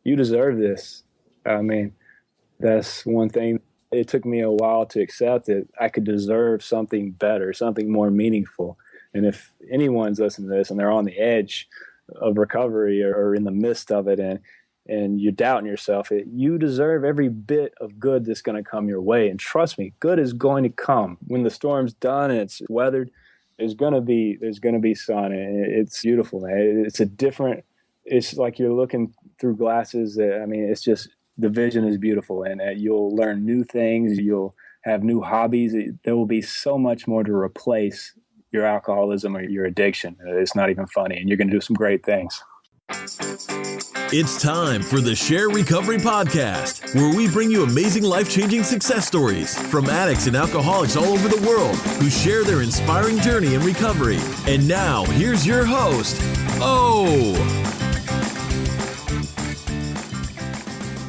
you deserve this. I mean, that's one thing. It took me a while to accept that I could deserve something better, something more meaningful. And if anyone's listening to this and they're on the edge of recovery or in the midst of it, and you're doubting yourself, you deserve every bit of good that's going to come your way. And trust me, good is going to come. When the storm's done and it's weathered, there's going to be sun. And it's beautiful, man. It's like you're looking through glasses. I mean, it's just, the vision is beautiful, and you'll learn new things. You'll have new hobbies. There will be so much more to replace your alcoholism or your addiction. It's not even funny, and you're going to do some great things. It's time for the Share Recovery Podcast, where we bring you amazing life-changing success stories from addicts and alcoholics all over the world who share their inspiring journey in recovery. And now, here's your host,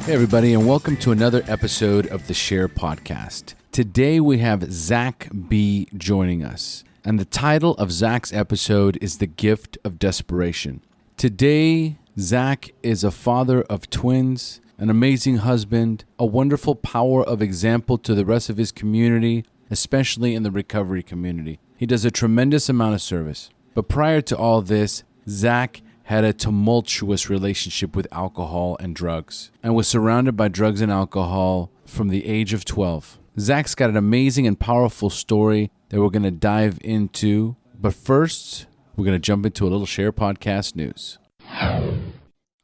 Hey everybody, and welcome to another episode of the Share Podcast. Today we have Zach B. joining us, and the title of Zach's episode is The Gift of Desperation. Today, Zach is a father of twins, an amazing husband, a wonderful power of example to the rest of his community, especially in the recovery community. He does a tremendous amount of service. But prior to all this, Zach had a tumultuous relationship with alcohol and drugs, and was surrounded by drugs and alcohol from the age of 12. Zach's got an amazing and powerful story that we're going to dive into. But first, we're going to jump into a little Share Podcast news.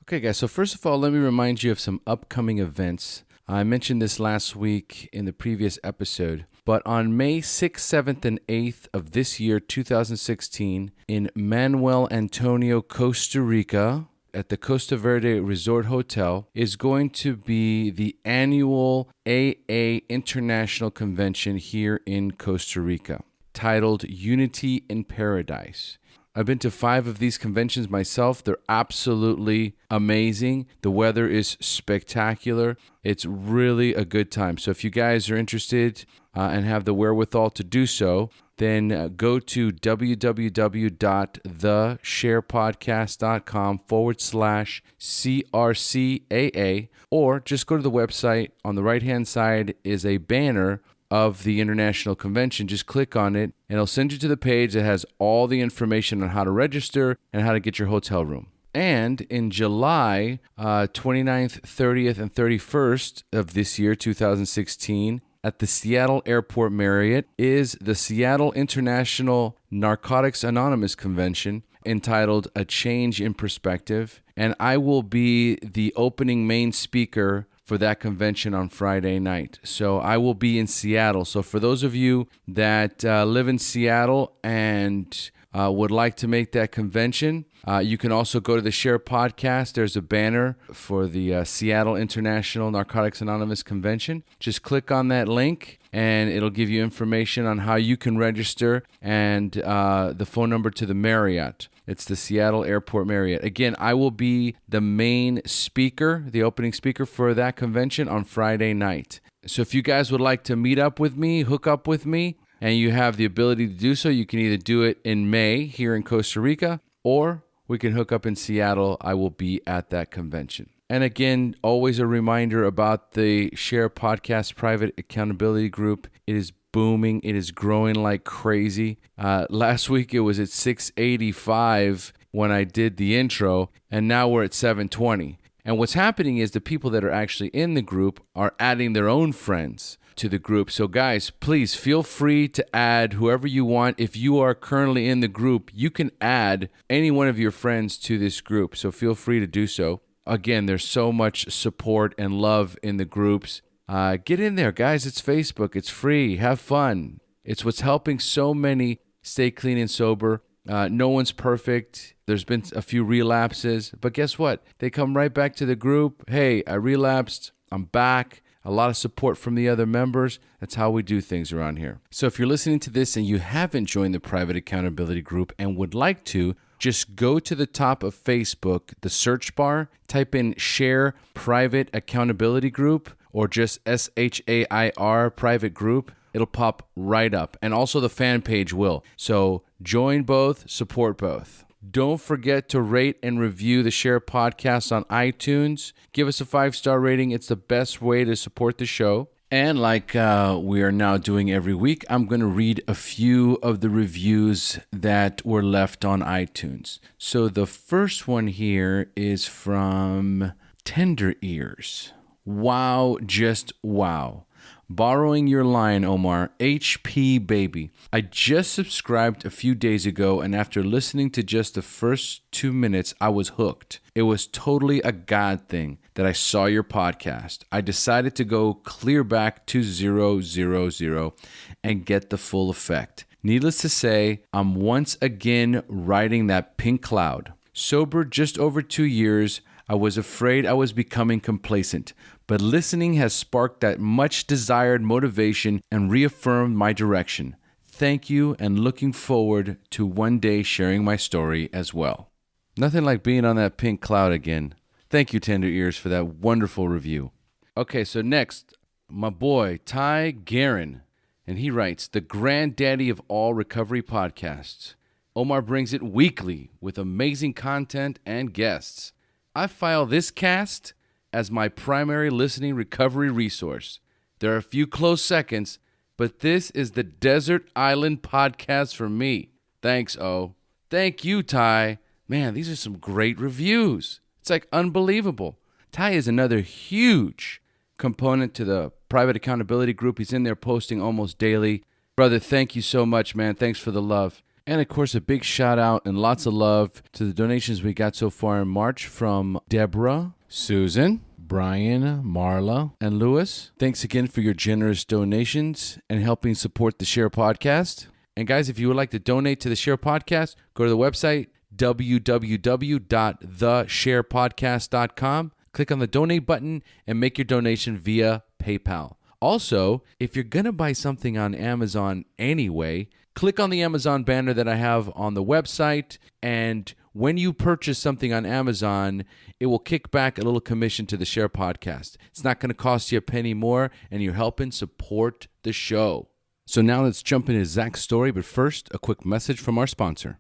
Okay, guys, so first of all, let me remind you of some upcoming events. I mentioned this last week in the previous episode, but on May 6th, 7th, and 8th of this year, 2016, in Manuel Antonio, Costa Rica, at the Costa Verde Resort Hotel, is going to be the annual AA International Convention here in Costa Rica, titled Unity in Paradise. I've been to 5 of these conventions myself. They're absolutely amazing. The weather is spectacular. It's really a good time. So if you guys are interested and have the wherewithal to do so, then go to www.thesharepodcast.com/CRCAA, or just go to the website. On the right-hand side is a banner of the International Convention. Just click on it, and it'll send you to the page that has all the information on how to register and how to get your hotel room. And in July 29th, 30th, and 31st of this year, 2016, at the Seattle Airport Marriott is the Seattle International Narcotics Anonymous Convention, entitled A Change in Perspective. And I will be the opening main speaker for that convention on Friday night. So I will be in Seattle. So for those of you that live in Seattle and would like to make that convention, you can also go to the Share Podcast. There's a banner for the Seattle International Narcotics Anonymous Convention. Just click on that link, and it'll give you information on how you can register and the phone number to the Marriott. It's the Seattle Airport Marriott. Again, I will be the main speaker, the opening speaker for that convention on Friday night. So if you guys would like to meet up with me, hook up with me, and you have the ability to do so, you can either do it in May here in Costa Rica, or we can hook up in Seattle. I will be at that convention. And again, always a reminder about the Share Podcast Private Accountability Group. It is booming. It is growing like crazy. Last week it was at 685 when I did the intro, and now we're at 720. And what's happening is the people that are actually in the group are adding their own friends to the group. So guys, please feel free to add whoever you want. If you are currently in the group, you can add any one of your friends to this group. So feel free to do so. Again, there's so much support and love in the groups. Get in there, guys. It's Facebook. It's free. Have fun. It's what's helping so many stay clean and sober. No one's perfect. There's been a few relapses, but guess what? They come right back to the group. Hey, I relapsed. I'm back. A lot of support from the other members. That's how we do things around here. So if you're listening to this and you haven't joined the private accountability group and would like to, just go to the top of Facebook, the search bar, type in Share Private Accountability Group, or just SHAIR Private Group. It'll pop right up. And also the fan page will. So join both, support both. Don't forget to rate and review the Share Podcast on iTunes. Give us a 5-star rating. It's the best way to support the show. And like we are now doing every week, I'm going to read a few of the reviews that were left on iTunes. So the first one here is from Tender Ears. Wow, just wow. Borrowing your line, Omar, HP baby. I just subscribed a few days ago, and after listening to just the first 2 minutes, I was hooked. It was totally a God thing that I saw your podcast. I decided to go clear back to 000 and get the full effect. Needless to say, I'm once again riding that pink cloud. Sober just over 2 years, I was afraid I was becoming complacent, but listening has sparked that much desired motivation and reaffirmed my direction. Thank you, and looking forward to one day sharing my story as well. Nothing like being on that pink cloud again. Thank you, Tender Ears, for that wonderful review. Okay, so next, my boy, Ty Guerin, and he writes, the granddaddy of all recovery podcasts. Omar brings it weekly with amazing content and guests. I file this cast as my primary listening recovery resource. There are a few close seconds, but this is the Desert Island podcast for me. Thanks, O. Thank you, Ty. Man, these are some great reviews. It's like unbelievable. Ty is another huge component to the private accountability group. He's in there posting almost daily. Brother, thank you so much, man. Thanks for the love. And, of course, a big shout-out and lots of love to the donations we got so far in March from Deborah, Susan, Brian, Marla, and Lewis. Thanks again for your generous donations and helping support the Share Podcast. And, guys, if you would like to donate to the Share Podcast, go to the website, www.thesharepodcast.com. Click on the donate button and make your donation via PayPal. Also, if you're going to buy something on Amazon anyway, click on the Amazon banner that I have on the website, and when you purchase something on Amazon, it will kick back a little commission to the Share Podcast. It's not going to cost you a penny more, and you're helping support the show. So now let's jump into Zach's story, but first, a quick message from our sponsor.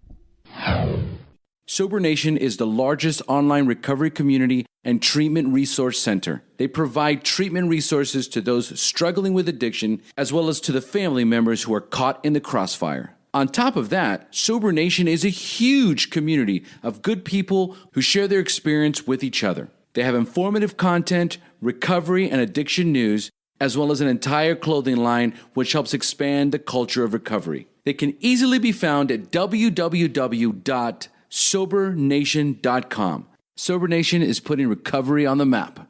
Sober Nation is the largest online recovery community and treatment resource center. They provide treatment resources to those struggling with addiction, as well as to the family members who are caught in the crossfire. On top of that, Sober Nation is a huge community of good people who share their experience with each other. They have informative content, recovery and addiction news, as well as an entire clothing line which helps expand the culture of recovery. They can easily be found at www.sobernation.com. Sober Nation is putting recovery on the map.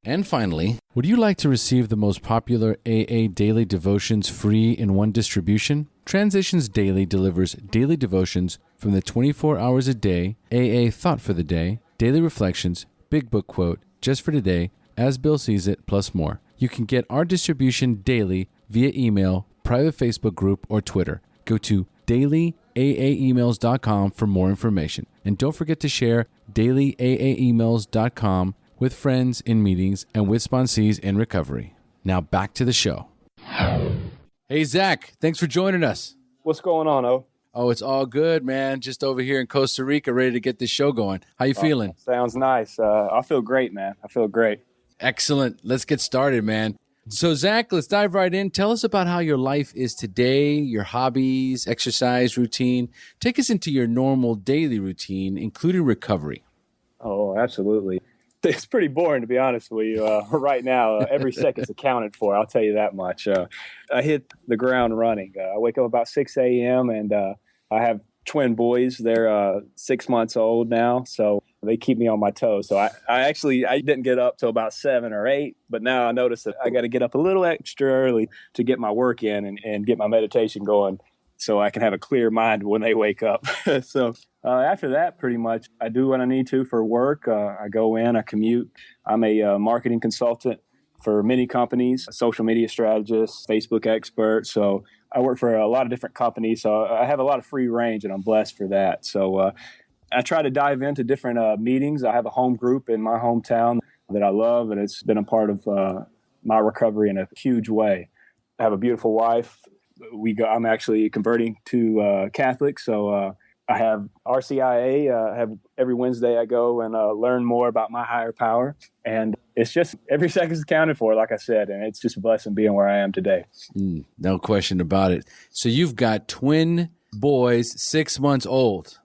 And finally, would you like to receive the most popular AA daily devotions free in one distribution? Transitions Daily delivers daily devotions from the 24 hours a day, AA Thought for the Day, Daily Reflections, Big Book Quote, Just for Today, As Bill Sees It, plus more. You can get our distribution daily via email, private Facebook group, or Twitter. Go to dailyaaemails.com for more information. And don't forget to share dailyaaemails.com with friends in meetings and with sponsees in recovery. Now back to the show. Hey, Zach, thanks for joining us. What's going on, O? Oh, it's all good, man. Just over here in Costa Rica, ready to get this show going. How you feeling? Sounds nice. I feel great, man. I feel great. Excellent. Let's get started, man. So, Zach, let's dive right in. Tell us about how your life is today, your hobbies, exercise routine. Take us into your normal daily routine, including recovery. Oh, absolutely. It's pretty boring, to be honest with you. Right now, every second's accounted for. I'll tell you that much. I hit the ground running. I wake up about 6 a.m. and I have twin boys. They're 6 months old now, so they keep me on my toes. So I didn't get up till about 7 or 8, but now I notice that I got to get up a little extra early to get my work in and get my meditation going so I can have a clear mind when they wake up. So after that, pretty much, I do what I need to for work. I go in, I commute. I'm a marketing consultant for many companies, a social media strategist, Facebook expert. So I work for a lot of different companies. So I have a lot of free range, and I'm blessed for that. So I try to dive into different meetings. I have a home group in my hometown that I love, and it's been a part of my recovery in a huge way. I have a beautiful wife. I'm actually converting to Catholic, so I have RCIA. Have every Wednesday I go and learn more about my higher power. And it's just every second's accounted for, like I said. And it's just a blessing being where I am today. No question about it. So you've got twin boys, 6 months old.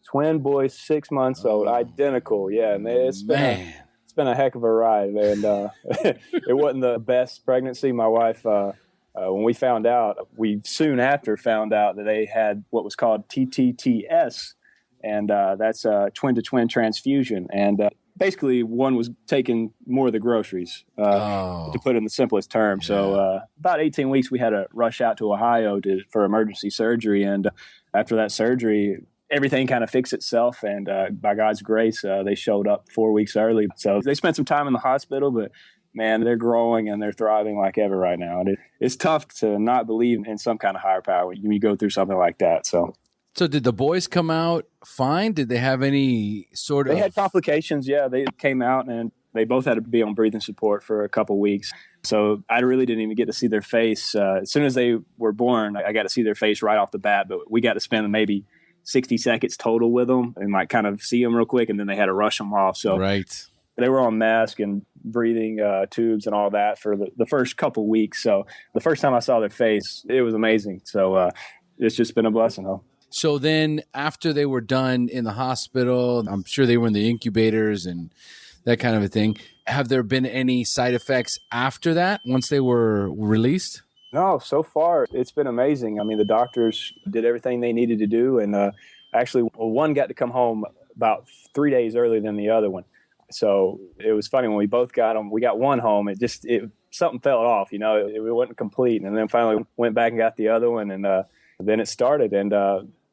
Twin boys, 6 months old, identical. Yeah, and it's been a heck of a ride. And it wasn't the best pregnancy. My wife, when we found out, we soon after found out that they had what was called TTTS, and that's a twin-to-twin transfusion. And basically, one was taking more of the groceries, to put it in the simplest term. Yeah. So about 18 weeks, we had to rush out to Ohio for emergency surgery. And after that surgery, everything kind of fixed itself. And by God's grace, they showed up 4 weeks early. So they spent some time in the hospital, but man, they're growing and they're thriving like ever right now. And it's tough to not believe in some kind of higher power when you go through something like that. So did the boys come out fine? Did they have any sort of... They had complications. Yeah, they came out and they both had to be on breathing support for a couple weeks. So I really didn't even get to see their face. As soon as they were born, I got to see their face right off the bat, but we got to spend maybe 60 seconds total with them and like kind of see them real quick. And then they had to rush them off. So right. They were on mask and breathing tubes and all that for the first couple weeks. So the first time I saw their face, it was amazing. So it's just been a blessing, huh? So then after they were done in the hospital, I'm sure they were in the incubators and that kind of a thing. Have there been any side effects after that once they were released? No, so far it's been amazing. I mean, the doctors did everything they needed to do. And actually, one got to come home about 3 days earlier than the other one. So it was funny when we both got them. We got one home. Something fell off, it wasn't complete. And then finally went back and got the other one. And then it started. And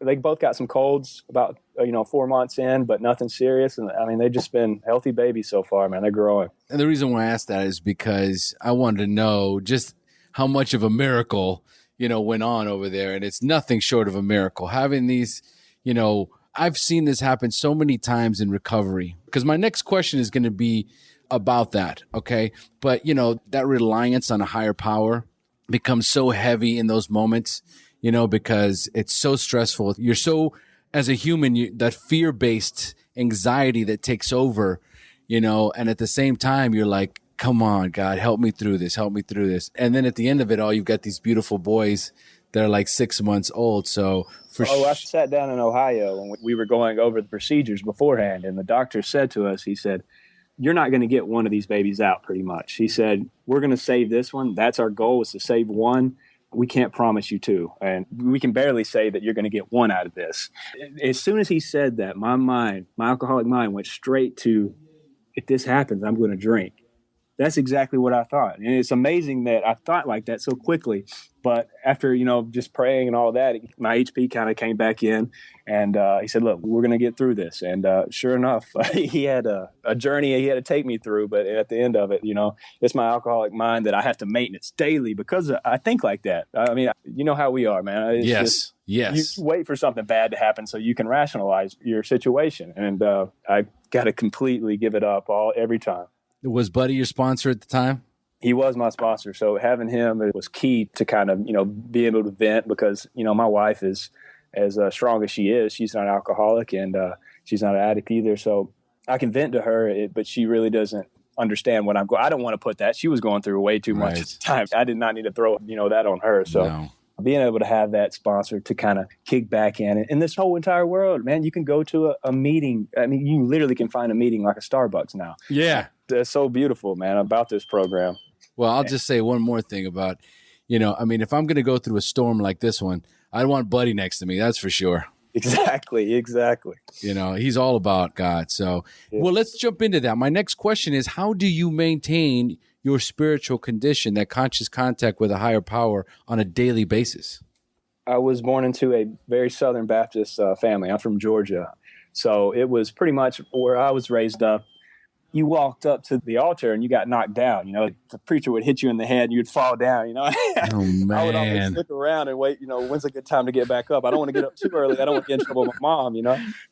they both got some colds about 4 months in, but nothing serious. And I mean, they've just been healthy babies so far, man. They're growing. And the reason why I asked that is because I wanted to know just how much of a miracle, went on over there. And it's nothing short of a miracle. Having these, I've seen this happen so many times in recovery. Because my next question is going to be about that, okay? But, that reliance on a higher power becomes so heavy in those moments, because it's so stressful. You're so, as a human, that fear-based anxiety that takes over, and at the same time, you're like, come on, God, help me through this. And then at the end of it all, you've got these beautiful boys that are like 6 months old. So I sat down in Ohio and we were going over the procedures beforehand. And the doctor said to us, he said, you're not going to get one of these babies out pretty much. He said, we're going to save this one. That's our goal, is to save one. We can't promise you two. And we can barely say that you're going to get one out of this. As soon as he said that, my alcoholic mind went straight to, if this happens, I'm going to drink. That's exactly what I thought. And it's amazing that I thought like that so quickly. But after, just praying and all that, my HP kind of came back in. And he said, look, we're going to get through this. And sure enough, he had a journey he had to take me through. But at the end of it, it's my alcoholic mind that I have to maintenance daily because I think like that. I mean, you know how we are, man. It's yes. You wait for something bad to happen so you can rationalize your situation. And I got to completely give it up every time. Was Buddy your sponsor at the time? He was my sponsor. So having him, it was key to kind of, be able to vent because, my wife is as strong as she is. She's not an alcoholic and she's not an addict either. So I can vent to her, but she really doesn't understand what I'm going. I don't want to put that. She was going through way too much at the time. I did not need to throw, that on her. So being able to have that sponsor to kind of kick back in this whole entire world, man, you can go to a meeting. I mean, you literally can find a meeting like a Starbucks now. Yeah. That's so beautiful, man, about this program. Well, I'll just say one more thing about, if I'm going to go through a storm like this one, I want Buddy next to me. That's for sure. Exactly. He's all about God. So, Well, let's jump into that. My next question is, how do you maintain your spiritual condition, that conscious contact with a higher power on a daily basis? I was born into a very Southern Baptist family. I'm from Georgia. So it was pretty much where I was raised up. You walked up to the altar and you got knocked down. The preacher would hit you in the head and you'd fall down. Oh, man. I would always look around and wait, when's a good time to get back up? I don't want to get up too early. I don't want to get in trouble with my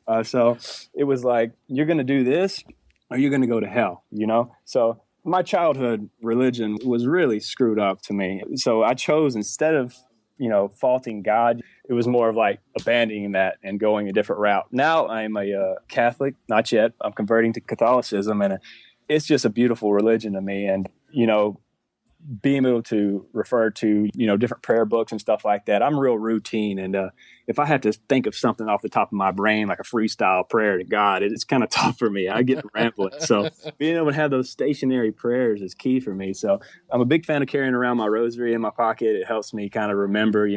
mom, So it was like, you're going to do this or you're going to go to hell, So my childhood religion was really screwed up to me. So I chose, instead of faulting God. It was more of like abandoning that and going a different route. Now I'm a Catholic, not yet. I'm converting to Catholicism, and it's just a beautiful religion to me. And, being able to refer to, different prayer books and stuff like that, I'm real routine. And if I have to think of something off the top of my brain, like a freestyle prayer to God, it's kind of tough for me. I get rambling. So being able to have those stationary prayers is key for me. So I'm a big fan of carrying around my rosary in my pocket. It helps me kind of remember,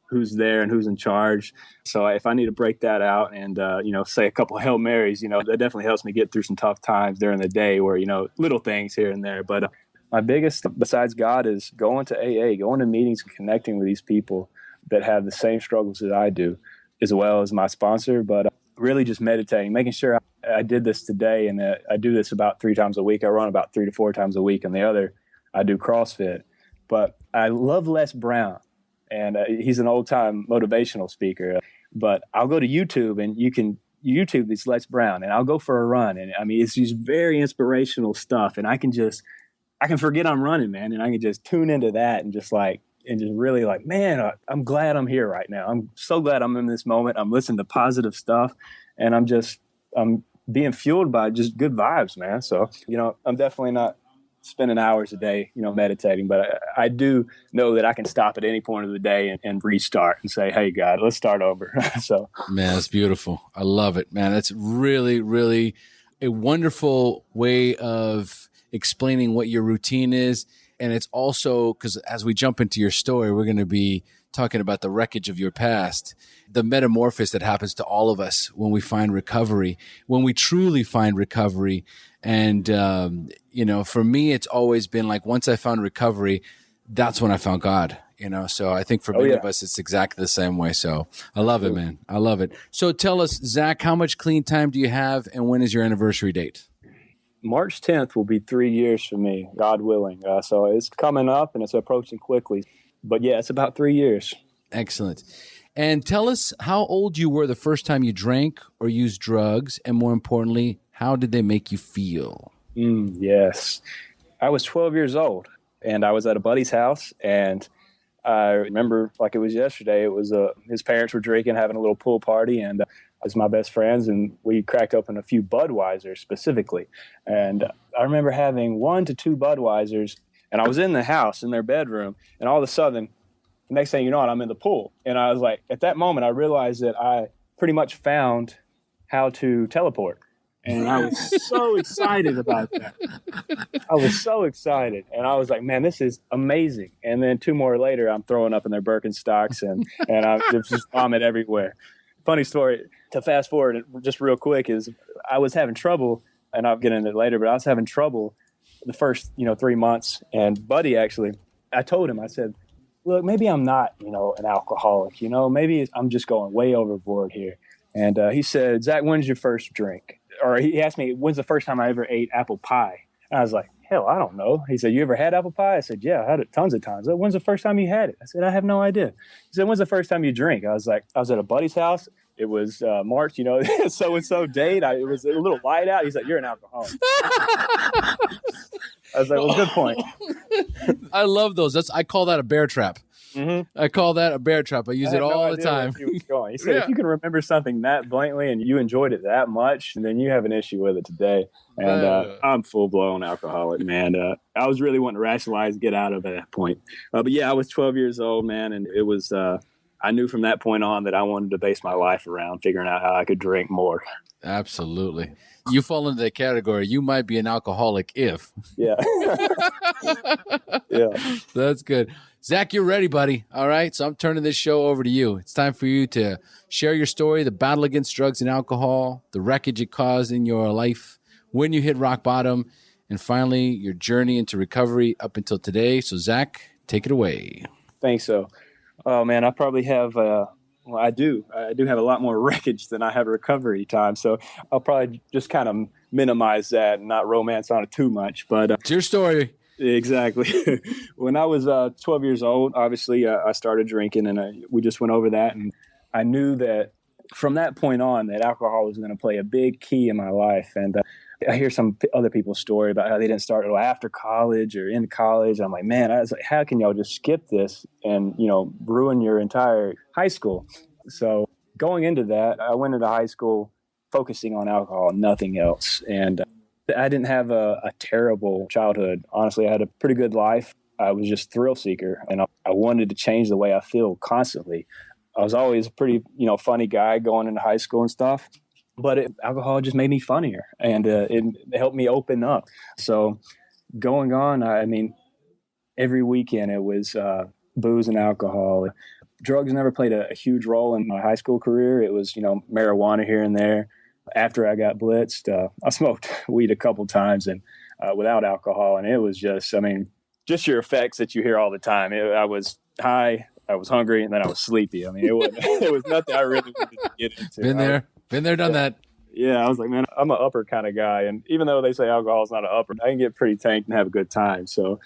who's there and who's in charge. So if I need to break that out and, say a couple of Hail Marys, that definitely helps me get through some tough times during the day where, little things here and there. But my biggest, besides God, is going to AA, going to meetings and connecting with these people that have the same struggles that I do, as well as my sponsor. But really just meditating, making sure I did this today, and that I do this about 3 times a week. I run about 3 to 4 times a week. And the other, I do CrossFit. But I love Les Brown, and he's an old-time motivational speaker. But I'll go to YouTube, and you can YouTube these Les Brown, and I'll go for a run. And I mean, it's just very inspirational stuff. And I can forget I'm running, man. And I can just tune into that and just really like, man, I'm glad I'm here right now. I'm so glad I'm in this moment. I'm listening to positive stuff, and I'm being fueled by just good vibes, man. So, I'm definitely not spending hours a day, meditating, but I do know that I can stop at any point of the day and restart and say, hey, God, let's start over. So, man, that's beautiful. I love it, man. That's really, really a wonderful way of explaining what your routine is. And it's also, because as we jump into your story, we're going to be talking about the wreckage of your past, the metamorphosis that happens to all of us when we find recovery, when we truly find recovery. And, for me, it's always been like, once I found recovery, that's when I found God, so I think for many of us, it's exactly the same way. So I love it, man. I love it. So tell us, Zach, how much clean time do you have, and when is your anniversary date? March 10th will be 3 years for me, God willing. So it's coming up, and it's approaching quickly. But yeah, it's about 3 years. Excellent. And tell us how old you were the first time you drank or used drugs, and more importantly, how did they make you feel? Yes. I was 12 years old, and I was at a buddy's house, and I remember like it was yesterday. It was his parents were drinking, having a little pool party, and I was my best friends, and we cracked open a few Budweisers specifically. And I remember having 1 to 2 Budweisers, and I was in the house in their bedroom, and all of a sudden, the next thing you know, I'm in the pool. And I was like, at that moment, I realized that I pretty much found how to teleport. And I was so excited about that. I was so excited. And I was like, man, this is amazing. And then 2 more later, I'm throwing up in their Birkenstocks, and there's just vomit everywhere. Funny story, to fast forward just real quick, is I was having trouble, and I'll get into it later, but I was having trouble the first, 3 months. And Buddy, actually, I told him, I said, look, maybe I'm not, an alcoholic, maybe I'm just going way overboard here. And he said, Zach, when's your first drink? Or he asked me, when's the first time I ever ate apple pie? And I was like, hell, I don't know. He said, you ever had apple pie? I said, yeah, I had it tons of times. When's the first time you had it? I said, I have no idea. He said, when's the first time you drink? I was like, I was at a buddy's house. It was March, so-and-so date. It was a little light out. He's like, you're an alcoholic. I was like, well, good point. I love those. I call that a bear trap. Mm-hmm. I call that a bear trap. I use it all the time. He said, if you can remember something that blatantly and you enjoyed it that much, then you have an issue with it today. And I'm full-blown alcoholic, man. I was really wanting to rationalize, get out of it at that point. But yeah, I was 12 years old, man, and it was I knew from that point on that I wanted to base my life around figuring out how I could drink more. Absolutely. You fall into the category, you might be an alcoholic if. Yeah. Yeah. That's good. Zach, you're ready, buddy. All right. So I'm turning this show over to you. It's time for you to share your story, the battle against drugs and alcohol, the wreckage it caused in your life, when you hit rock bottom, and finally your journey into recovery up until today. So Zach, take it away. Thanks. So, oh man, I probably have, I do have a lot more wreckage than I have recovery time. So I'll probably just kind of minimize that and not romance on it too much, but it's your story. Exactly. When I was 12 years old, obviously I started drinking, and we just went over that. And I knew that from that point on that alcohol was going to play a big key in my life. And I hear some other people's story about how they didn't start until after college or in college. I'm like, man, I was like, how can y'all just skip this and, ruin your entire high school? So going into that, I went into high school focusing on alcohol, nothing else. And I didn't have a terrible childhood. Honestly, I had a pretty good life. I was just thrill seeker, and I wanted to change the way I feel constantly. I was always a pretty, funny guy going into high school and stuff. But alcohol just made me funnier, and it helped me open up. So going on, I mean, every weekend it was booze and alcohol. Drugs never played a huge role in my high school career. It was, marijuana here and there. After I got blitzed, I smoked weed a couple times and without alcohol. And it was just, just your effects that you hear all the time. I was high, I was hungry, and then I was sleepy. I mean, it was nothing I really wanted to get into. Been there, done that. Yeah, I was like, man, I'm an upper kind of guy. And even though they say alcohol is not an upper, I can get pretty tanked and have a good time. So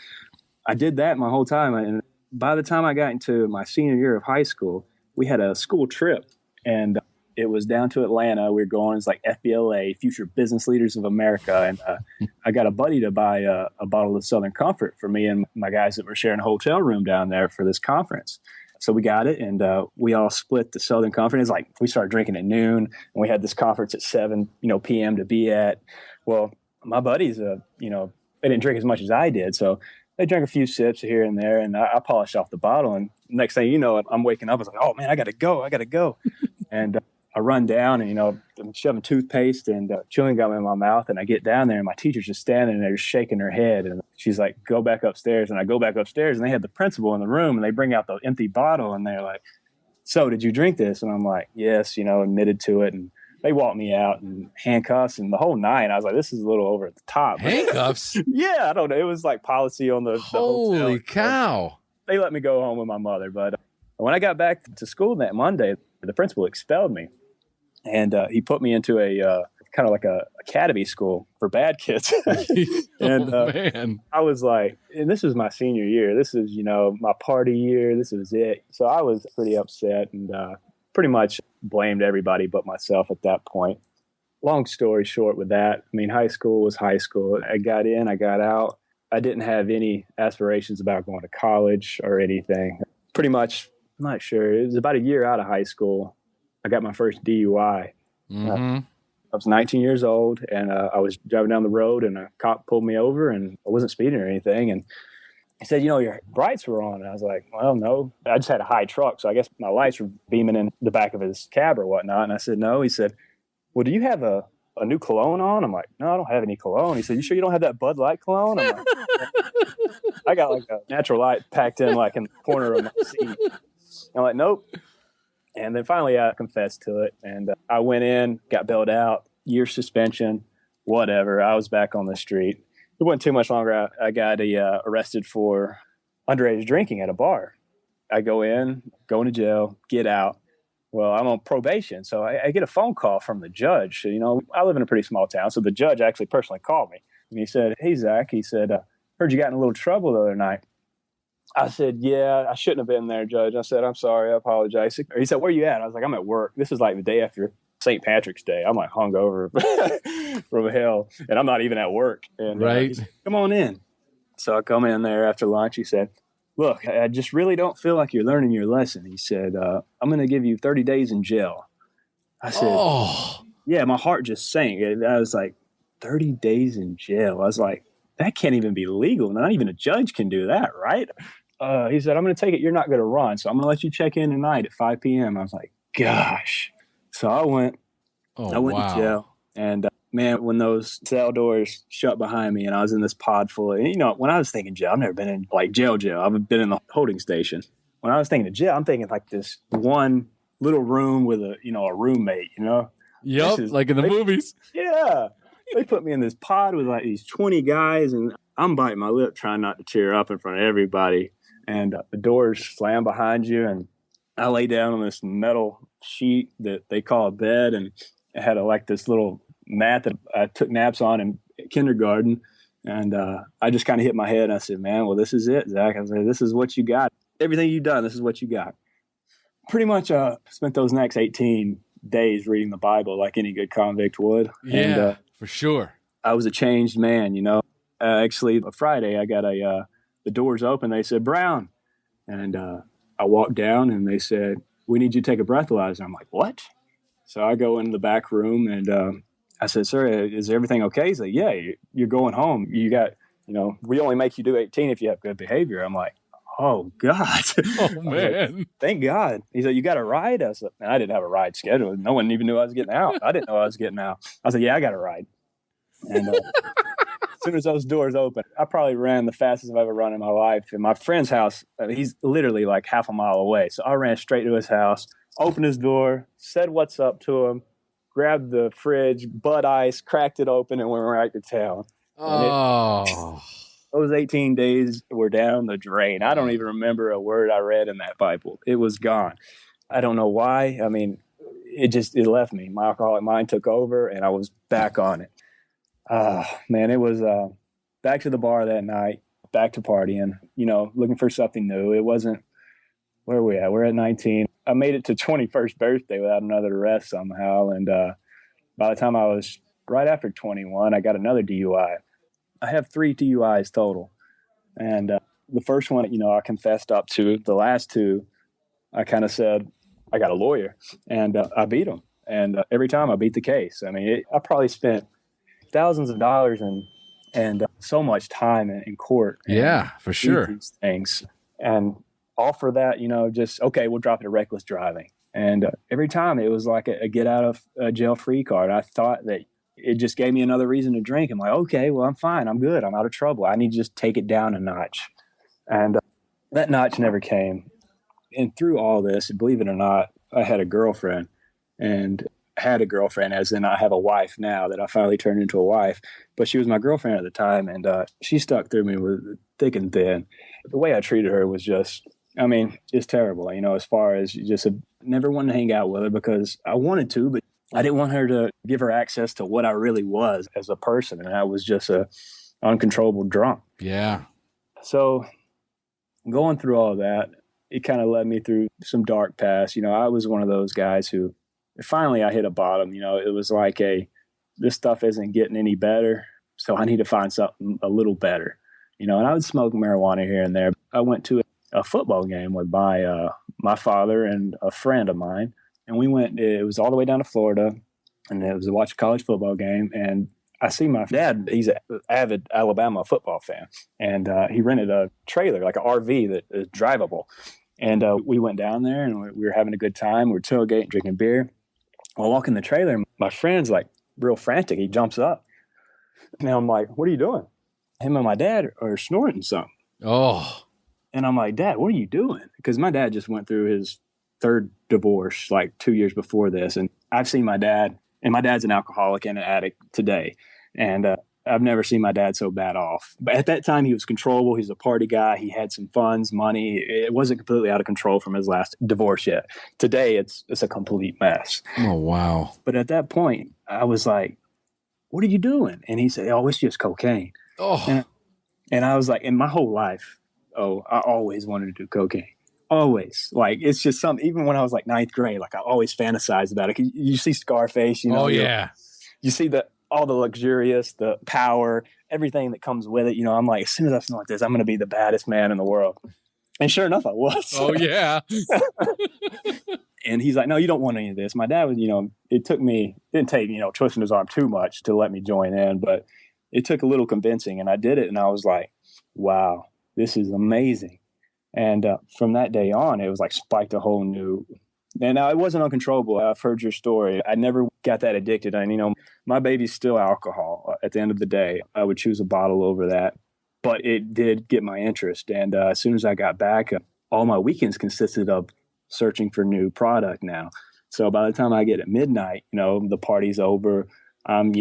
I did that my whole time. And by the time I got into my senior year of high school, we had a school trip. And it was down to Atlanta. We were going, it's like FBLA, Future Business Leaders of America. And I got a buddy to buy a bottle of Southern Comfort for me and my guys that were sharing a hotel room down there for this conference. So we got it, and we all split the Southern Comfort. It's like we started drinking at noon, and we had this conference at 7 p.m. to be at. Well, my buddies, they didn't drink as much as I did, so they drank a few sips here and there, and I polished off the bottle. And next thing you know, I'm waking up. I was like, oh, man, I got to go. And I run down and, I'm shoving toothpaste and chewing gum in my mouth. And I get down there and my teacher's just standing there shaking her head. And she's like, go back upstairs. And I go back upstairs and they had the principal in the room and they bring out the empty bottle and they're like, so did you drink this? And I'm like, yes, admitted to it. And they walked me out in handcuffs and the whole night. I was like, this is a little over at the top. Handcuffs? Yeah, I don't know. It was like policy on the Holy hotel. cow. They let me go home with my mother. But when I got back to school that Monday, the principal expelled me. And he put me into a kind of like a academy school for bad kids. And man. I was like, and this was my senior year. This is, my party year. This was it. So I was pretty upset and pretty much blamed everybody but myself at that point. Long story short with that, I mean, high school was high school. I got in, I got out. I didn't have any aspirations about going to college or anything. Pretty much, I'm not sure. It was about a year out of high school. I got my first DUI. Mm-hmm. I was 19 years old, and I was driving down the road, and a cop pulled me over, and I wasn't speeding or anything. And he said, your brights were on. And I was like, well, no. I just had a high truck, so I guess my lights were beaming in the back of his cab or whatnot. And I said, no. He said, well, do you have a new cologne on? I'm like, no, I don't have any cologne. He said, you sure you don't have that Bud Light cologne? I'm like, I got like a natural light packed in like in the corner of my seat. I'm like, nope. And then finally I confessed to it, and I went in, got bailed out, year suspension, whatever. I was back on the street. It wasn't too much longer. I got arrested for underage drinking at a bar. I go into jail, get out. Well, I'm on probation, so I get a phone call from the judge. I live in a pretty small town, so the judge actually personally called me. And he said, hey, Zach, he said, heard you got in a little trouble the other night. I said, yeah, I shouldn't have been there, Judge. I said, I'm sorry. I apologize. He said, where you at? I was like, I'm at work. This is like the day after St. Patrick's Day. I'm like hungover from hell, and I'm not even at work. And right. He said, come on in. So I come in there after lunch. He said, look, I just really don't feel like you're learning your lesson. He said, I'm going to give you 30 days in jail. I said, yeah, my heart just sank. I was like, 30 days in jail. I was like, that can't even be legal. Not even a judge can do that, right? He said, I'm going to take it. You're not going to run. So I'm going to let you check in tonight at 5 p.m. I was like, gosh. So I went to jail. And man, when those cell doors shut behind me and I was in this pod full of, when I was thinking jail, I've never been in like jail. I've been in the holding station. When I was thinking of jail, I'm thinking like this one little room with a roommate, Yep, like in the movies. Yeah. They put me in this pod with like these 20 guys, and I'm biting my lip trying not to tear up in front of everybody. And the doors slam behind you, and I lay down on this metal sheet that they call a bed, and it had like this little mat that I took naps on in kindergarten. And I just kind of hit my head, and I said, man, well, this is it, Zach. I said, this is what you got. Everything you've done, this is what you got. Pretty much spent those next 18 days reading the Bible like any good convict would. Yeah, and, for sure. I was a changed man, Actually, Friday, I got the doors open. They said, Brown. And I walked down and they said, we need you to take a breathalyzer. I'm like, what? So I go into the back room and I said, sir, is everything okay? He's like, yeah, you're going home. You got, we only make you do 18 if you have good behavior. I'm like, oh, God. Oh, I was man. like, thank God. He said, you got a ride? I said, man, I didn't have a ride scheduled. No one even knew I was getting out. I didn't know I was getting out. I said, yeah, I got a ride. And as soon as those doors opened, I probably ran the fastest I've ever run in my life. In my friend's house, he's literally like half a mile away. So I ran straight to his house, opened his door, said what's up to him, grabbed the fridge, Bud Ice, cracked it open, and went right to town. Oh. Those 18 days were down the drain. I don't even remember a word I read in that Bible. It was gone. I don't know why. I mean, it left me. My alcoholic mind took over, and I was back on it. Man, it was back to the bar that night, back to partying, looking for something new. It wasn't, where are we at? We're at 19. I made it to 21st birthday without another arrest somehow. And by the time I was right after 21, I got another DUI. I have 3 DUIs total. And the first one, I confessed up to. The last 2, I kind of said, I got a lawyer. And I beat him. And every time I beat the case. I mean, I probably spent thousands of dollars and so much time in court. Yeah, for sure. These things. And all for that, just, okay, we'll drop it at reckless driving. And every time it was like a get out of jail free card. I thought that it just gave me another reason to drink. I'm like, okay, well, I'm fine. I'm good. I'm out of trouble. I need to just take it down a notch. And that notch never came. And through all this, believe it or not, I had a girlfriend as in I have a wife now that I finally turned into a wife, but she was my girlfriend at the time. And she stuck through me with thick and thin. The way I treated her was just terrible. As far as just never wanted to hang out with her because I wanted to, but I didn't want her to give her access to what I really was as a person. And I was just a uncontrollable drunk. Yeah. So going through all that, it kind of led me through some dark paths. I was one of those guys who finally I hit a bottom. It was like this stuff isn't getting any better. So I need to find something a little better, and I would smoke marijuana here and there. I went to a football game with my father and a friend of mine. And we went, it was all the way down to Florida, and it was to watch a college football game. And I see my dad, he's an avid Alabama football fan. And he rented a trailer, like an RV that is drivable. And we went down there and we were having a good time. We were tailgating, drinking beer. While walking the trailer, my friend's like real frantic. He jumps up. Now I'm like, what are you doing? Him and my dad are snorting something. Oh. And I'm like, Dad, what are you doing? Because my dad just went through his 3rd divorce like 2 years before this. And I've seen my dad, and my dad's an alcoholic and an addict today. And I've never seen my dad so bad off. But at that time, he was controllable. He's a party guy. He had some funds, money. It wasn't completely out of control from his last divorce yet. Today, it's a complete mess. Oh, wow. But at that point, I was like, what are you doing? And he said, oh, it's just cocaine. Oh. And I was like, in my whole life, I always wanted to do cocaine. Always. Like, it's just something, even when I was like 9th grade, like I always fantasized about it. You see Scarface, Oh, yeah. You see all the luxurious, the power, everything that comes with it. I'm like, as soon as I smell like this, I'm going to be the baddest man in the world. And sure enough, I was. Oh, yeah. And he's like, no, you don't want any of this. My dad was, it didn't take, twisting his arm too much to let me join in, but it took a little convincing, and I did it. And I was like, wow, this is amazing. And from that day on, it was like spiked a whole new. And now it wasn't uncontrollable. I've heard your story. I never got that addicted. And, my baby's still alcohol. At the end of the day, I would choose a bottle over that. But it did get my interest. And as soon as I got back, all my weekends consisted of searching for new product now. So by the time I get at midnight, the party's over. I'm,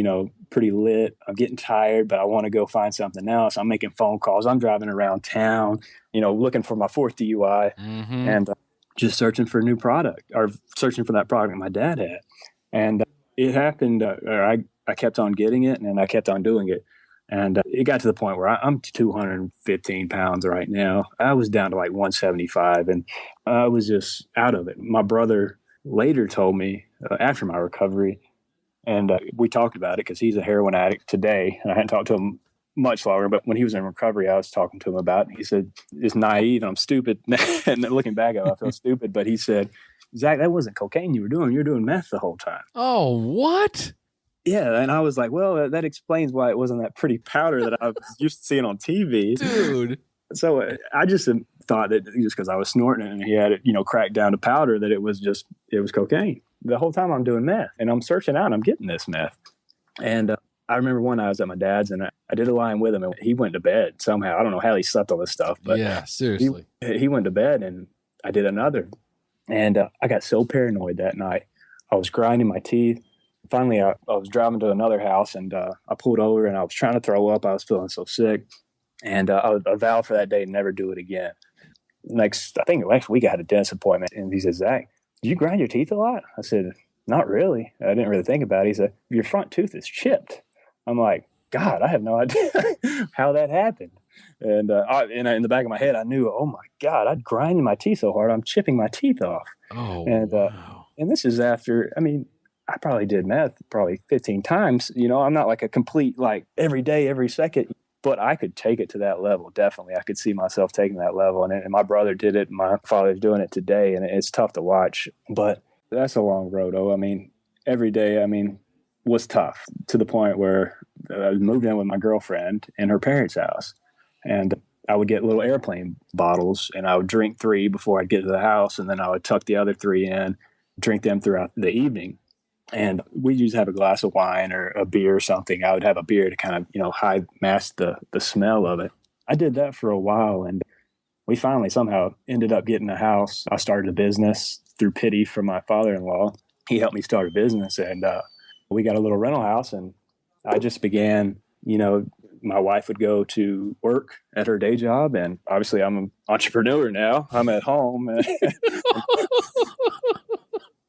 pretty lit. I'm getting tired, but I want to go find something else. I'm making phone calls. I'm driving around town, looking for my 4th DUI and just searching for a new product or searching for that product my dad had. And it happened, I kept on getting it and I kept on doing it. And it got to the point where I'm 215 pounds right now. I was down to like 175 and I was just out of it. My brother later told me after my recovery, And we talked about it because he's a heroin addict today. And I hadn't talked to him much longer, but when he was in recovery, I was talking to him about it. He said, it's naive and I'm stupid. And looking back at it, I feel stupid. But he said, Zach, that wasn't cocaine you were doing meth the whole time. Oh, what? Yeah. And I was like, well, that explains why it wasn't that pretty powder that I was used to seeing on TV. Dude. So I just thought that just because I was snorting it and he had it, cracked down to powder, that it was cocaine. The whole time I'm doing meth and I'm searching out and I'm getting this meth. And I remember one night I was at my dad's and I did a line with him and he went to bed somehow. I don't know how he slept all this stuff, but yeah, seriously. He went to bed and I did another. And I got so paranoid that night. I was grinding my teeth. Finally, I was driving to another house and I pulled over and I was trying to throw up. I was feeling so sick. And I vowed for that day to never do it again. I think next week I had a dentist appointment and he said, Zach, did you grind your teeth a lot? I said, not really. I didn't really think about it. He said, your front tooth is chipped. I'm like, God, I have no idea how that happened. And in the back of my head, I knew, oh my God, I'd grind my teeth so hard, I'm chipping my teeth off. Oh, and wow. And this is after, I probably did meth probably 15 times. I'm not like a complete, like every day, every second, but I could take it to that level. Definitely. I could see myself taking that level. And my brother did it. My father's doing it today. And it's tough to watch, but that's a long road. Every day, was tough to the point where I moved in with my girlfriend in her parents' house. And I would get little airplane bottles and I would drink 3 before I'd get to the house. And then I would tuck the other 3 in, drink them throughout the evening. And we'd usually have a glass of wine or a beer or something. I would have a beer to kind of, mask the smell of it. I did that for a while and we finally somehow ended up getting a house. I started a business through pity from my father-in-law. He helped me start a business and we got a little rental house and I just began, my wife would go to work at her day job. And obviously I'm an entrepreneur now. I'm at home.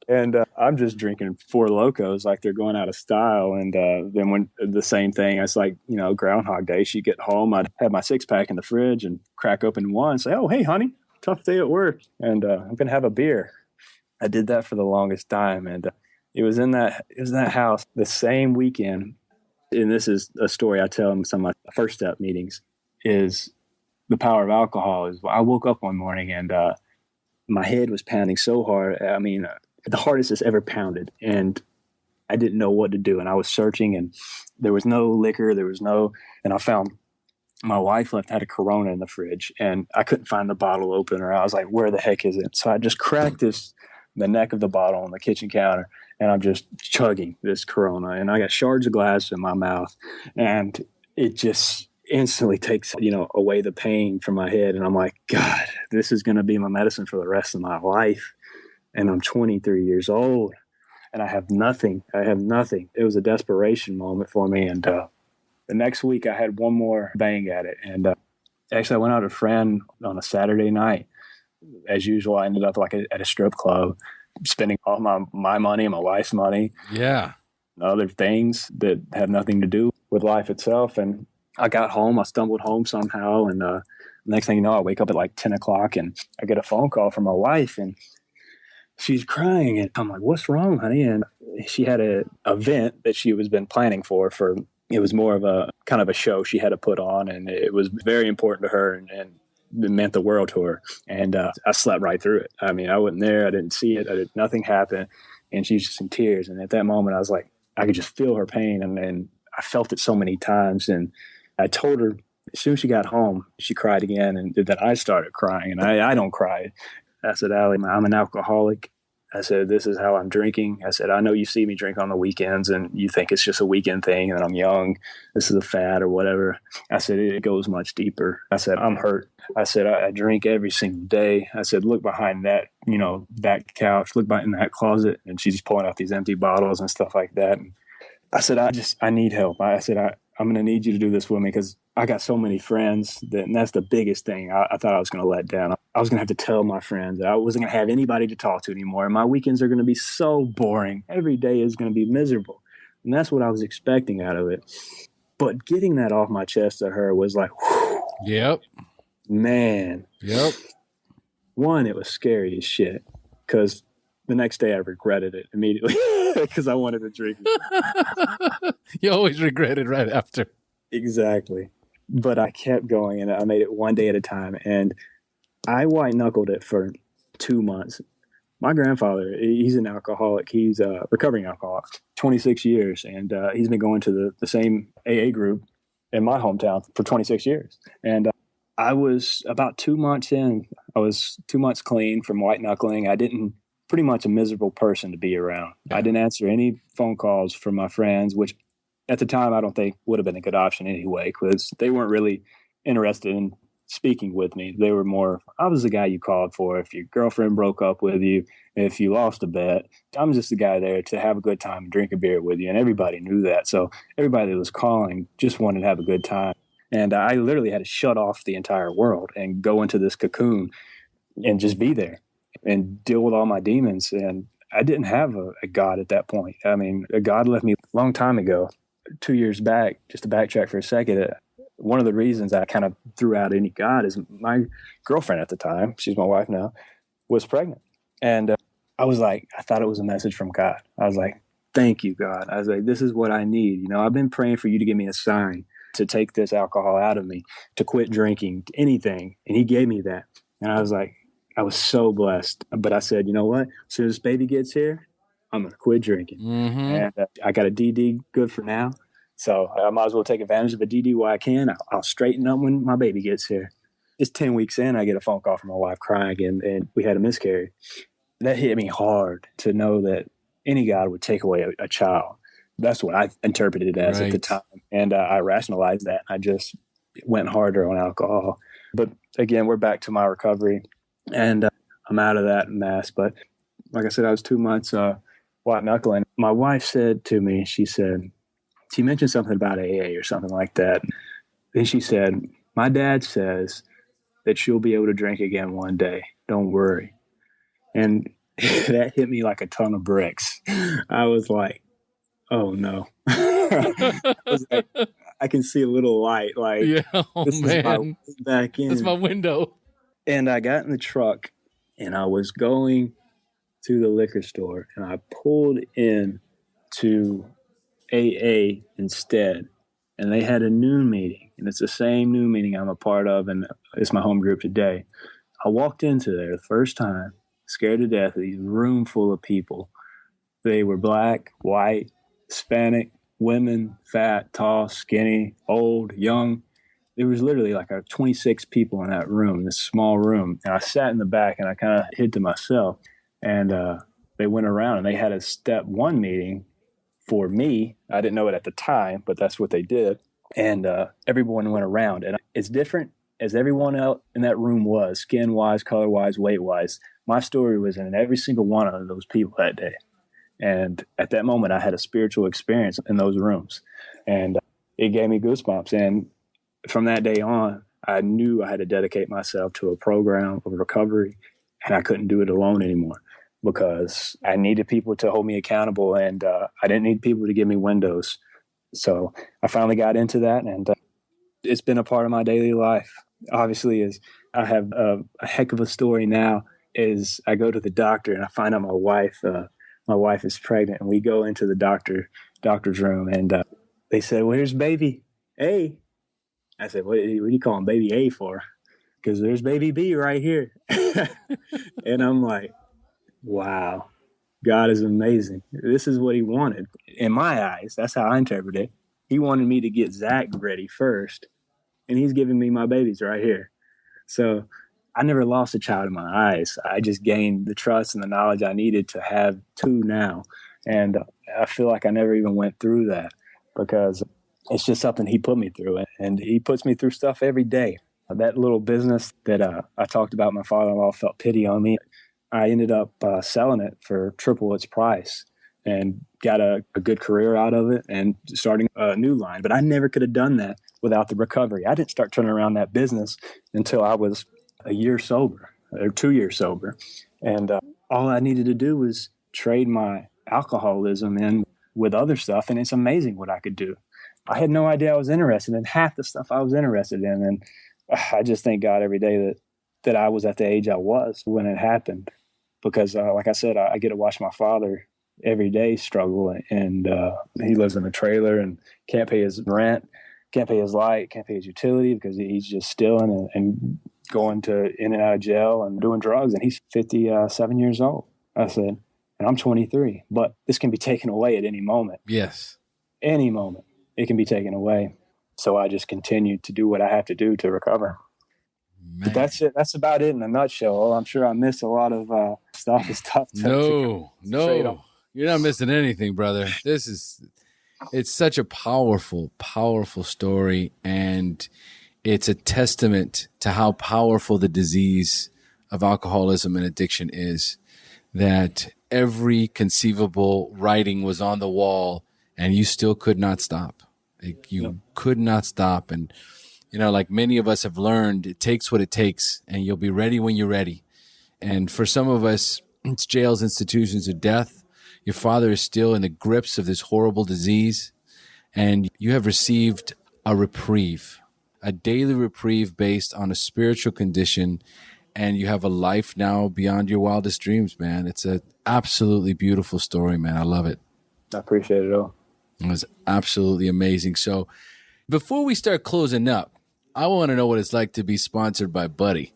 And I'm just drinking 4 Locos like they're going out of style. And then when the same thing, it's like, Groundhog Day. She'd get home, I'd have my 6-pack in the fridge and crack open one and say, oh, hey, honey, tough day at work. And I'm going to have a beer. I did that for the longest time. And it was in that house the same weekend. And this is a story I tell in some of my first step meetings, is the power of alcohol. I woke up one morning and my head was pounding so hard. The hardest it's ever pounded. And I didn't know what to do. And I was searching and there was no liquor. And I found my wife had a Corona in the fridge and I couldn't find the bottle opener. I was like, where the heck is it? So I just cracked the neck of the bottle on the kitchen counter and I'm just chugging this Corona and I got shards of glass in my mouth and it just instantly takes, away the pain from my head. And I'm like, God, this is going to be my medicine for the rest of my life. And I'm 23 years old and I have nothing. It was a desperation moment for me. And the next week I had one more bang at it. And actually I went out with a friend on a Saturday night. As usual, I ended up at a strip club, spending all my money and my wife's money. Yeah. Other things that have nothing to do with life itself. And I got home, I stumbled home somehow. And next thing you know, I wake up at like 10 o'clock and I get a phone call from my wife and she's crying. And I'm like, what's wrong, honey? And she had an event that she was been planning for, it was more of a kind of a show she had to put on. And it was very important to her and it meant the world to her. And I slept right through it. I wasn't there. I didn't see it. Nothing happened. And she's just in tears. And at that moment, I was like, I could just feel her pain. And I felt it so many times. And I told her as soon as she got home, she cried again. And then I started crying. And I don't cry. I said, Allie, I'm an alcoholic. I said, this is how I'm drinking. I said, I know you see me drink on the weekends and you think it's just a weekend thing and I'm young. This is a fad or whatever. I said, it goes much deeper. I said, I'm hurt. I said, I drink every single day. I said, look behind that, that couch, look behind that closet. And she's just pulling out these empty bottles and stuff like that. And I said, I need help. I said, I'm going to need you to do this with me because I got so many friends and that's the biggest thing I thought I was going to let down. I was going to have to tell my friends that I wasn't going to have anybody to talk to anymore. And my weekends are going to be so boring. Every day is going to be miserable. And that's what I was expecting out of it. But getting that off my chest to her was like, whew, Yep. man. Yep. One, it was scary as shit because the next day I regretted it immediately because I wanted to drink. You always regret it right after. Exactly. But I kept going, and I made it one day at a time. And I white knuckled it for 2 months. My grandfather, he's an alcoholic. He's a recovering alcoholic, 26 years. And he's been going to the same AA group in my hometown for 26 years. And I was about 2 months in. I was 2 months clean from white knuckling. Pretty much a miserable person to be around. Yeah. I didn't answer any phone calls from my friends, which at the time I don't think would have been a good option anyway, because they weren't really interested in speaking with me. They were more, I was the guy you called for if your girlfriend broke up with you, if you lost a bet. I'm just the guy there to have a good time and drink a beer with you, and everybody knew that. So everybody that was calling just wanted to have a good time. And I literally had to shut off the entire world and go into this cocoon and just be there and deal with all my demons. And I didn't have a God at that point. I mean, a God left me a long time ago. 2 years back, just to backtrack for a second, one of the reasons I kind of threw out any God is my girlfriend at the time, she's my wife now, was pregnant. And I was like, I thought it was a message from God. I was like, thank you, God. I was like, this is what I need. You know, I've been praying for you to give me a sign to take this alcohol out of me, to quit drinking, anything. And he gave me that. And I was like, I was so blessed. But I said, you know what? As soon as this baby gets here, I'm going to quit drinking. Mm-hmm. And I got a DD good for now. So I might as well take advantage of a DD while I can. I'll straighten up when my baby gets here. It's 10 weeks in, I get a phone call from my wife crying, and we had a miscarriage. That hit me hard to know that any God would take away a child. That's what I interpreted it as at the time. And I rationalized that. I just went harder on alcohol. But again, we're back to my recovery, and I'm out of that mess. But like I said, I was 2 months white knuckling. My wife said to me, she mentioned something about AA or something like that. Then she said, my dad says that you'll be able to drink again one day. Don't worry. And that hit me like a ton of bricks. I was like, oh no. I was like, I can see a little light. Like, this is my way back in. That's my window. And I got in the truck and I was going to the liquor store, and I pulled in to AA instead. And they had a noon meeting, and it's the same noon meeting I'm a part of, and it's my home group today. I walked into there the first time, scared to death of these room full of people. They were black, white, Hispanic, women, fat, tall, skinny, old, young. There was literally like 26 people in that room, this small room. And I sat in the back, and I kind of hid to myself. And they went around, and they had a step one meeting for me. I didn't know it at the time, but that's what they did. And everyone went around. And as different as everyone else in that room was, skin-wise, color-wise, weight-wise, my story was in every single one of those people that day. And at that moment, I had a spiritual experience in those rooms. And it gave me goosebumps. And from that day on, I knew I had to dedicate myself to a program of recovery, and I couldn't do it alone anymore, because I needed people to hold me accountable, and I didn't need people to give me windows. So I finally got into that, and it's been a part of my daily life. Obviously, as I have a heck of a story now, is I go to the doctor and I find out my wife is pregnant, and we go into the doctor's room, and they said, well, here's baby A. I said, what are you calling baby A for? Because there's baby B right here. And I'm like, wow, God is amazing. This is what he wanted. In my eyes, that's how I interpret it. He wanted me to get Zach ready first, and he's giving me my babies right here. So I never lost a child in my eyes. I just gained the trust and the knowledge I needed to have two now. And I feel like I never even went through that, because it's just something he put me through. And he puts me through stuff every day. That little business that I talked about, my father-in-law felt pity on me. I ended up selling it for triple its price and got a good career out of it and starting a new line. But I never could have done that without the recovery. I didn't start turning around that business until I was a year sober, or 2 years sober. And all I needed to do was trade my alcoholism in with other stuff, and it's amazing what I could do. I had no idea I was interested in half the stuff I was interested in, and I just thank God every day that I was at the age I was when it happened. because like I said, I get to watch my father every day struggle, and he lives in a trailer and can't pay his rent, can't pay his light, can't pay his utility because he's just stealing and going to in and out of jail and doing drugs. And he's 57 years old. I said, and I'm 23, but this can be taken away at any moment. Yes. Any moment it can be taken away. So I just continue to do what I have to do to recover. Man. But that's it. That's about it in a nutshell. I'm sure I missed a lot of stuff. It's tough to No, you're not missing anything, brother. It's such a powerful, powerful story. And it's a testament to how powerful the disease of alcoholism and addiction is, that every conceivable writing was on the wall and you still could not stop. You could not stop. And, like many of us have learned, it takes what it takes, and you'll be ready when you're ready. And for some of us, it's jails, institutions, or death. Your father is still in the grips of this horrible disease, and you have received a reprieve, a daily reprieve based on a spiritual condition, and you have a life now beyond your wildest dreams, man. It's an absolutely beautiful story, man. I love it. I appreciate it all. It was absolutely amazing. So before we start closing up, I want to know what it's like to be sponsored by Buddy.